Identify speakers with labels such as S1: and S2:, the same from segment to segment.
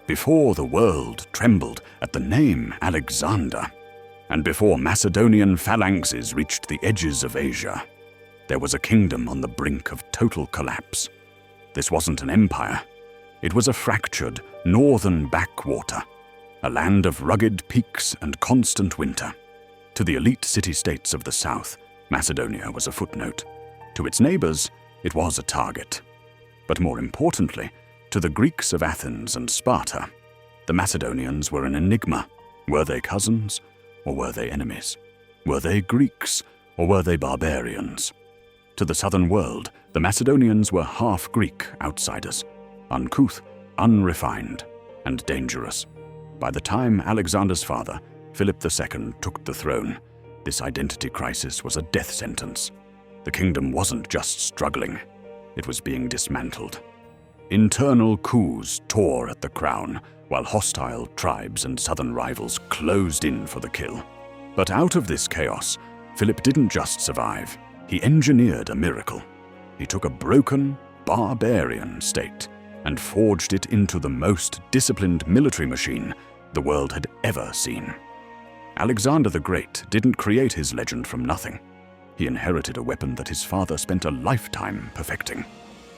S1: before the world trembled at the name Alexander, and before Macedonian phalanxes reached the edges of Asia, there was a kingdom on the brink of total collapse. This wasn't an empire. It was a fractured northern backwater, a land of rugged peaks and constant winter. To the elite city-states of the south, Macedonia was a footnote. To its neighbors, it was a target. But more importantly, to the Greeks of Athens and Sparta, the Macedonians were an enigma. Were they cousins, or were they enemies? Were they Greeks, or were they barbarians? To the southern world, the Macedonians were half-Greek outsiders, uncouth, unrefined, and dangerous. By the time Alexander's father, Philip II, took the throne, this identity crisis was a death sentence. The kingdom wasn't just struggling, it was being dismantled. Internal coups tore at the crown, while hostile tribes and southern rivals closed in for the kill. But out of this chaos, Philip didn't just survive, he engineered a miracle. He took a broken, barbarian state and forged it into the most disciplined military machine the world had ever seen. Alexander the Great didn't create his legend from nothing. He inherited a weapon that his father spent a lifetime perfecting.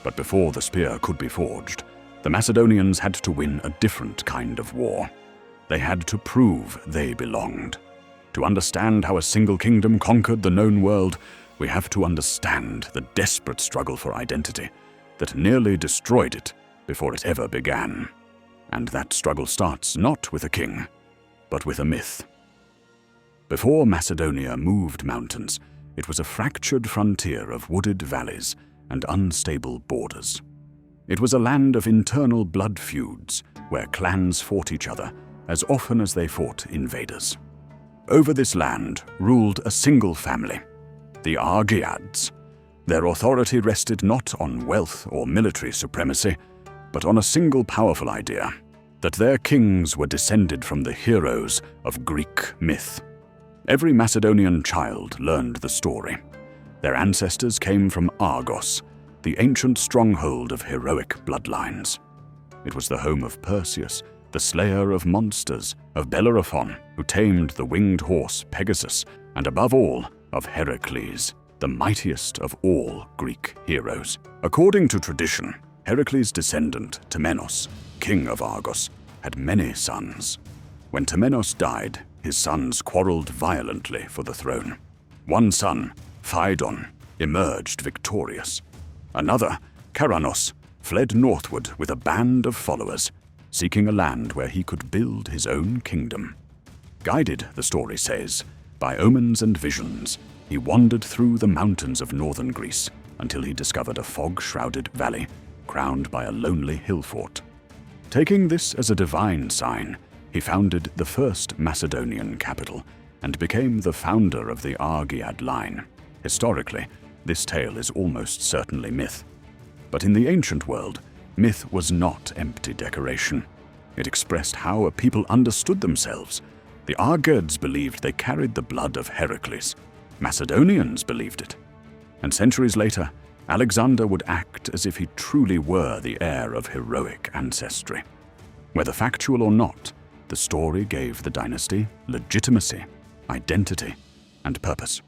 S1: But before the spear could be forged, the Macedonians had to win a different kind of war. They had to prove they belonged. To understand how a single kingdom conquered the known world, we have to understand the desperate struggle for identity that nearly destroyed it before it ever began. And that struggle starts not with a king, but with a myth. Before Macedonia moved mountains, it was a fractured frontier of wooded valleys and unstable borders. It was a land of internal blood feuds, where clans fought each other as often as they fought invaders. Over this land ruled a single family, the Argeads. Their authority rested not on wealth or military supremacy, but on a single powerful idea, that their kings were descended from the heroes of Greek myth. Every Macedonian child learned the story. Their ancestors came from Argos, the ancient stronghold of heroic bloodlines. It was the home of Perseus, the slayer of monsters, of Bellerophon, who tamed the winged horse Pegasus, and above all, of Heracles, the mightiest of all Greek heroes. According to tradition, Heracles' descendant, Temenos, king of Argos, had many sons. When Temenos died, his sons quarreled violently for the throne. One son, Phaedon, emerged victorious. Another, Charanos, fled northward with a band of followers, seeking a land where he could build his own kingdom. Guided, the story says, by omens and visions, he wandered through the mountains of northern Greece until he discovered a fog-shrouded valley crowned by a lonely hill fort. Taking this as a divine sign, he founded the first Macedonian capital and became the founder of the Argead line. Historically, this tale is almost certainly myth. But in the ancient world, myth was not empty decoration. It expressed how a people understood themselves. The Argeads believed they carried the blood of Heracles. Macedonians believed it. And centuries later, Alexander would act as if he truly were the heir of heroic ancestry. Whether factual or not, the story gave the dynasty legitimacy, identity, and purpose.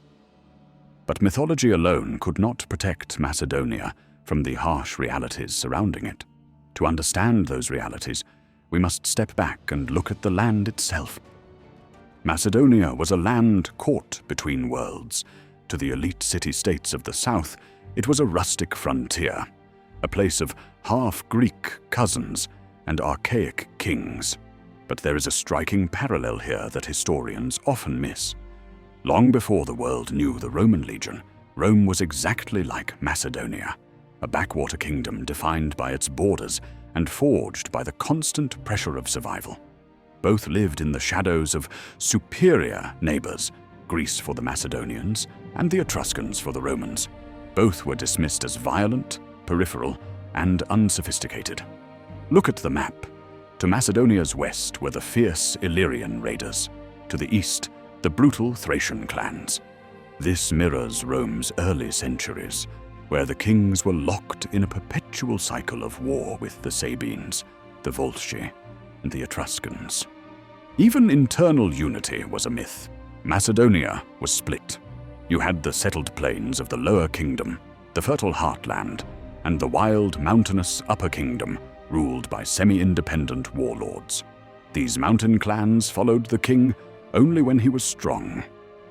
S1: But mythology alone could not protect Macedonia from the harsh realities surrounding it. To understand those realities, we must step back and look at the land itself. Macedonia was a land caught between worlds. To the elite city-states of the south, it was a rustic frontier, a place of half-Greek cousins and archaic kings. But there is a striking parallel here that historians often miss. Long before the world knew the Roman legion, Rome was exactly like Macedonia, a backwater kingdom defined by its borders and forged by the constant pressure of survival. Both lived in the shadows of superior neighbors, Greece for the Macedonians and the Etruscans for the Romans. Both were dismissed as violent, peripheral, and unsophisticated. Look at the map. To Macedonia's west were the fierce Illyrian raiders. To the east, the brutal Thracian clans. This mirrors Rome's early centuries, where the kings were locked in a perpetual cycle of war with the Sabines, the Volsci, and the Etruscans. Even internal unity was a myth. Macedonia was split. You had the settled plains of the Lower Kingdom, the fertile heartland, and the wild, mountainous Upper Kingdom, ruled by semi-independent warlords. These mountain clans followed the king only when he was strong.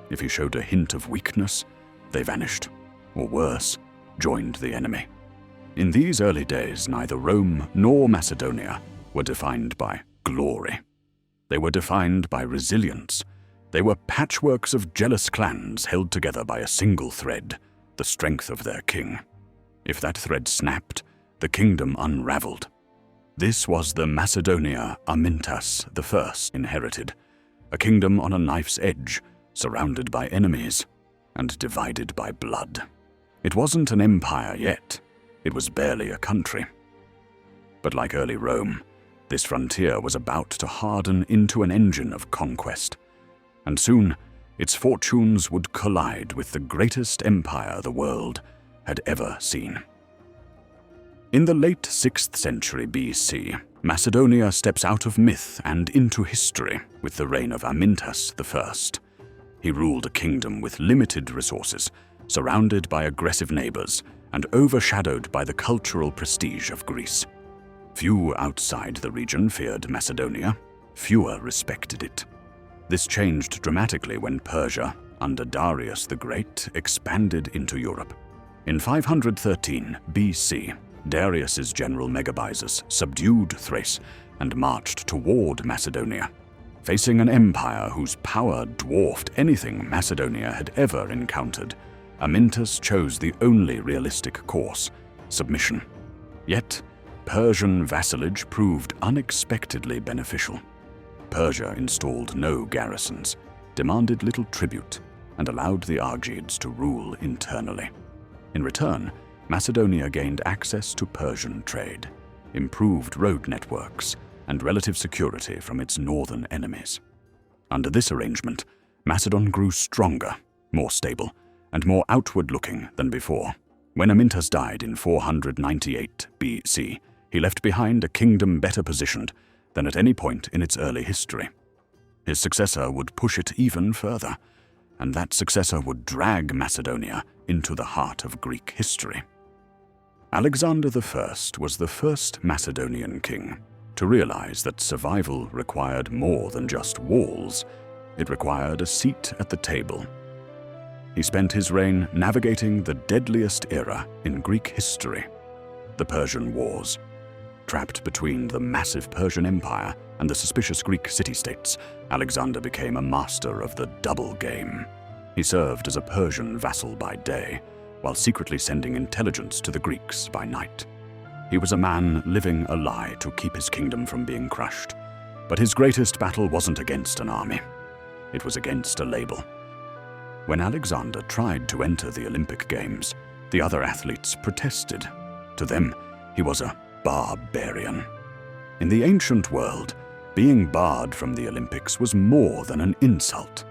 S1: If he showed a hint of weakness, they vanished, or worse, joined the enemy. In these early days, neither Rome nor Macedonia were defined by glory. They were defined by resilience. They were patchworks of jealous clans held together by a single thread, the strength of their king. If that thread snapped, the kingdom unraveled. This was the Macedonia Amyntas I inherited, a kingdom on a knife's edge, surrounded by enemies and divided by blood. It wasn't an empire yet. It was barely a country. But like early Rome, this frontier was about to harden into an engine of conquest, and soon its fortunes would collide with the greatest empire the world had ever seen. In the late 6th century BC, Macedonia steps out of myth and into history with the reign of Amyntas I. He ruled a kingdom with limited resources, surrounded by aggressive neighbors, and overshadowed by the cultural prestige of Greece. Few outside the region feared Macedonia, fewer respected it. This changed dramatically when Persia, under Darius the Great, expanded into Europe. In 513 BC, Darius's general Megabyzus subdued Thrace and marched toward Macedonia. Facing an empire whose power dwarfed anything Macedonia had ever encountered, Amyntas chose the only realistic course: submission. Yet, Persian vassalage proved unexpectedly beneficial. Persia installed no garrisons, demanded little tribute, and allowed the Argeads to rule internally. In return, Macedonia gained access to Persian trade, improved road networks, and relative security from its northern enemies. Under this arrangement, Macedon grew stronger, more stable, and more outward-looking than before. When Amyntas died in 498 BC, he left behind a kingdom better positioned than at any point in its early history. His successor would push it even further, and that successor would drag Macedonia into the heart of Greek history. Alexander I was the first Macedonian king to realize that survival required more than just walls. It required a seat at the table. He spent his reign navigating the deadliest era in Greek history, the Persian Wars. Trapped between the massive Persian Empire and the suspicious Greek city-states, Alexander became a master of the double game. He served as a Persian vassal by day, while secretly sending intelligence to the Greeks by night. He was a man living a lie to keep his kingdom from being crushed. But his greatest battle wasn't against an army. It was against a label. When Alexander tried to enter the Olympic Games, the other athletes protested. To them, he was a barbarian. In the ancient world, being barred from the Olympics was more than an insult.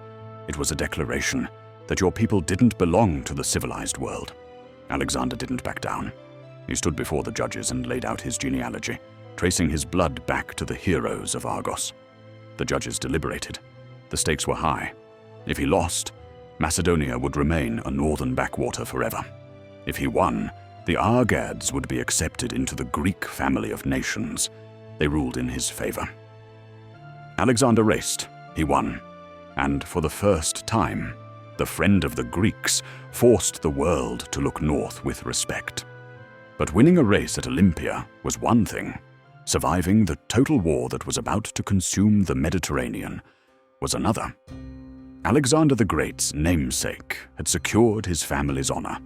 S1: It was a declaration that your people didn't belong to the civilized world. Alexander didn't back down. He stood before the judges and laid out his genealogy, tracing his blood back to the heroes of Argos. The judges deliberated. The stakes were high. If he lost, Macedonia would remain a northern backwater forever. If he won, the Argeads would be accepted into the Greek family of nations. They ruled in his favor. Alexander raced. He won. And for the first time, the friend of the Greeks forced the world to look north with respect. But winning a race at Olympia was one thing. Surviving the total war that was about to consume the Mediterranean was another. Alexander the Great's namesake had secured his family's honor,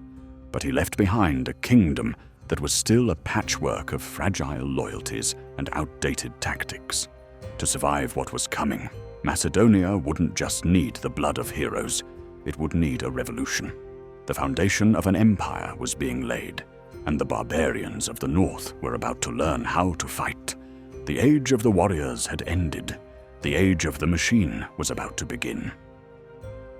S1: but he left behind a kingdom that was still a patchwork of fragile loyalties and outdated tactics. To survive what was coming, Macedonia wouldn't just need the blood of heroes, it would need a revolution. The foundation of an empire was being laid, and the barbarians of the north were about to learn how to fight. The age of the warriors had ended. The age of the machine was about to begin.